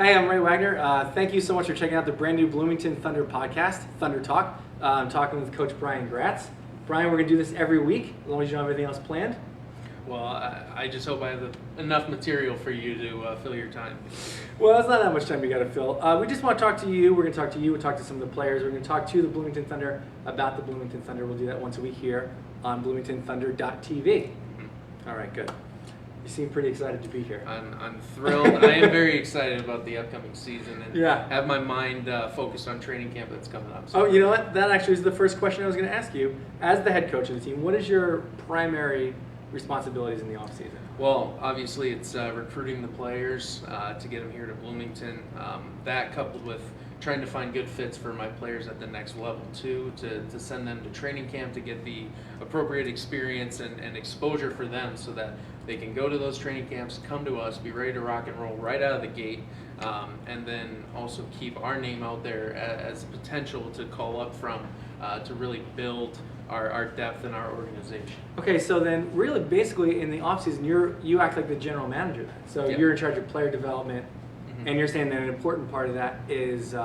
Hey, I'm Ray Wagner. Thank you so much for checking out the brand new Bloomington Thunder podcast, Thunder Talk. I'm talking with Coach Brian Gratz. Brian, we're going to do this every week, as long as you don't have anything else planned. Well, I just hope I have enough material for you to fill your time. Well, it's not that much time you got to fill. We just want to talk to you. We're going to talk to you. We'll talk to some of the players. We're going to talk to the Bloomington Thunder about the Bloomington Thunder. We'll do that once a week here on bloomingtonthunder.tv. All right, good. You seem pretty excited to be here. I'm thrilled. I am very excited about the upcoming season and have my mind focused on training camp that's coming up. So. Oh, you know what? That actually is the first question I was going to ask you. As the head coach of the team, what is your primary responsibilities in the offseason? Well, obviously it's recruiting the players to get them here to Bloomington. That coupled with trying to find good fits for my players at the next level too, to send them to training camp to get the appropriate experience and exposure for them so that they can go to those training camps, come to us, be ready to rock and roll right out of the gate, and then also keep our name out there as potential to call up from to really build our depth in our organization. Okay, so then really basically in the offseason, you act like the general manager then. So you're in charge of player development, and you're saying that an important part of that is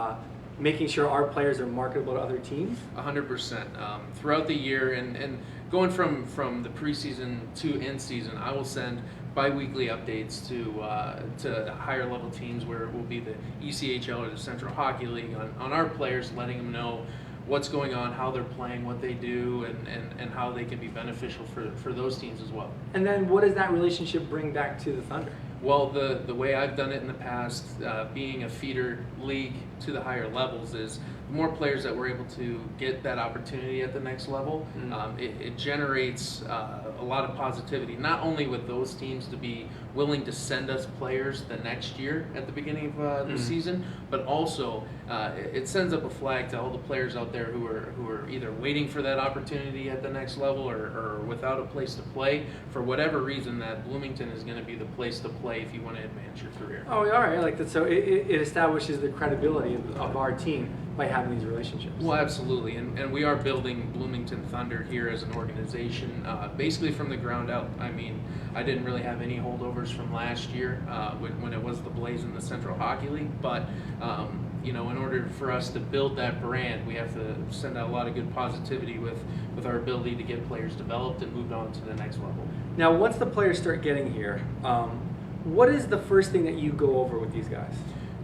making sure our players are marketable to other teams? 100%. Throughout the year and going from the preseason to in season, I will send bi-weekly updates to higher level teams where it will be the ECHL or the Central Hockey League on our players, letting them know what's going on, how they're playing, what they do, and how they can be beneficial for those teams as well. And then what does that relationship bring back to the Thunder? Well, the way I've done it in the past, being a feeder league to the higher levels, is the more players that we're able to get that opportunity at the next level, it generates a lot of positivity, not only with those teams to be willing to send us players the next year at the beginning of the season, but also it sends up a flag to all the players out there who are either waiting for that opportunity at the next level or without a place to play for whatever reason, that Bloomington is going to be the place to play if you want to advance your career. Oh, all right, I like that. So it establishes the credibility of our team by having these relationships. Well, absolutely, and we are building Bloomington Thunder here as an organization, basically from the ground up. I mean, I didn't really have any holdovers from last year when it was the Blaze in the Central Hockey League, but in order for us to build that brand, we have to send out a lot of good positivity with our ability to get players developed and moved on to the next level. Now, once the players start getting here, what is the first thing that you go over with these guys?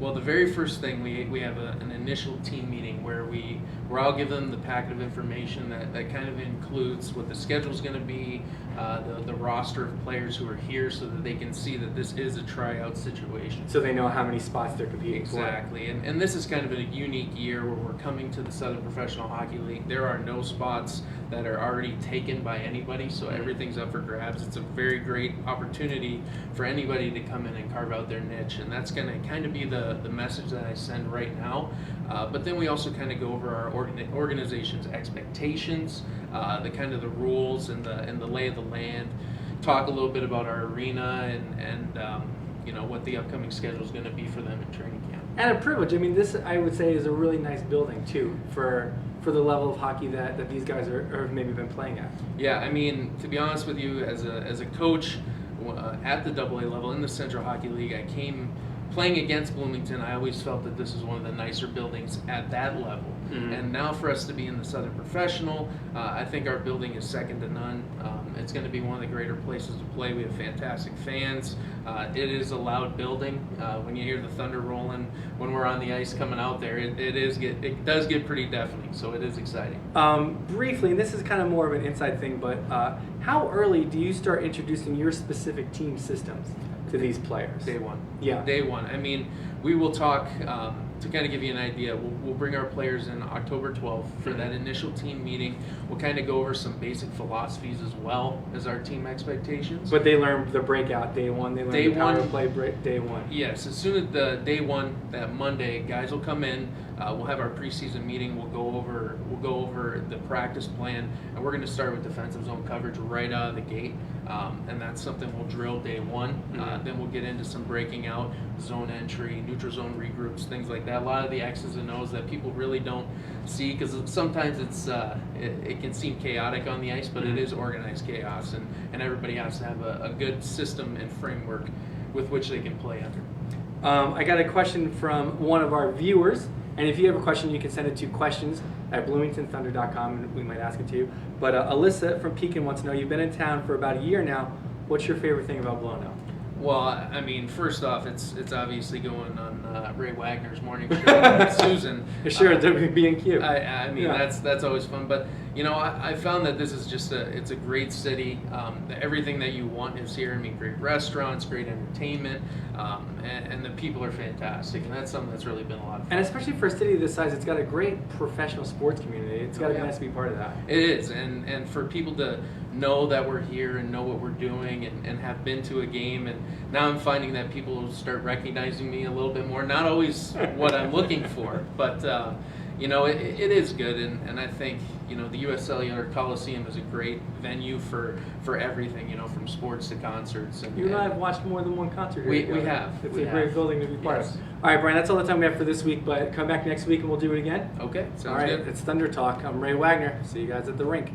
Well, the very first thing, we have an initial team meeting where I'll give them the packet of information that kind of includes what the schedule's going to be, the roster of players who are here, so that they can see that this is a tryout situation. So they know how many spots they're competing for. Exactly, and this is kind of a unique year where we're coming to the Southern Professional Hockey League. There are no spots that are already taken by anybody, so everything's up for grabs. It's a very great opportunity for anybody to come in and carve out their niche, and that's going to kind of be the message that I send right now. But then we also kind of go over our organization's expectations, the rules and the lay of the land, talk a little bit about our arena and what the upcoming schedule is going to be for them in training camp. And a privilege. I mean, this, I would say, is a really nice building too for the level of hockey that these guys are maybe been playing at. Yeah, I mean, to be honest with you, as a coach at the AA level in the Central Hockey League, I came playing against Bloomington. I always felt that this is one of the nicer buildings at that level. And now for us to be in the Southern Professional, I think our building is second to none. It's going to be one of the greater places to play. We have fantastic fans. It is a loud building. When you hear the Thunder rolling, when we're on the ice coming out there, it does get pretty deafening, so it is exciting. Briefly, and this is kind of more of an inside thing, but how early do you start introducing your specific team systems to these players? Day one. Yeah. Day one. I mean, we will talk, to kind of give you an idea, we'll bring our players in October 12th for that initial team meeting. We'll kind of go over some basic philosophies as well as our team expectations. But they learn the breakout day one. They learn the power play day one. Yes. As soon as the day one, that Monday, guys will come in. We'll have our preseason meeting. We'll go over the practice plan, and we're going to start with defensive zone coverage right out of the gate. And that's something we'll drill day one. Then we'll get into some breaking out, zone entry, neutral zone regroups, things like that. A lot of the X's and O's that people really don't see, because sometimes it can seem chaotic on the ice, but it is organized chaos, and everybody has to have a good system and framework with which they can play under. I got a question from one of our viewers, and if you have a question, you can send it to questions@bloomingtonthunder.com, and we might ask it to you. But Alyssa from Pekin wants to know, you've been in town for about a year now. What's your favorite thing about Blono? Well, I mean, first off, it's obviously going on Ray Wagner's morning show with Susan. Sure, WB&Q. I mean, Yeah. that's always fun. But you know, I found that this is just it's a great city. Everything that you want is here. I mean, great restaurants, great entertainment, and the people are fantastic. And that's something that's really been a lot of fun. And especially for a city this size, it's got a great professional sports community. It's got to be nice to be part of that. It is, and for people to know that we're here and know what we're doing and have been to a game, and now I'm finding that people start recognizing me a little bit more. Not always what I'm looking for, but you know, it is good, and I think, you know, the U.S. Cellular Coliseum is a great venue for everything, you know, from sports to concerts. You and I have watched more than one concert here. We have. It's a great building to be part of. All right, Brian, that's all the time we have for this week, but come back next week and we'll do it again. Okay, sounds all right, good. It's Thunder Talk. I'm Ray Wagner. See you guys at the rink.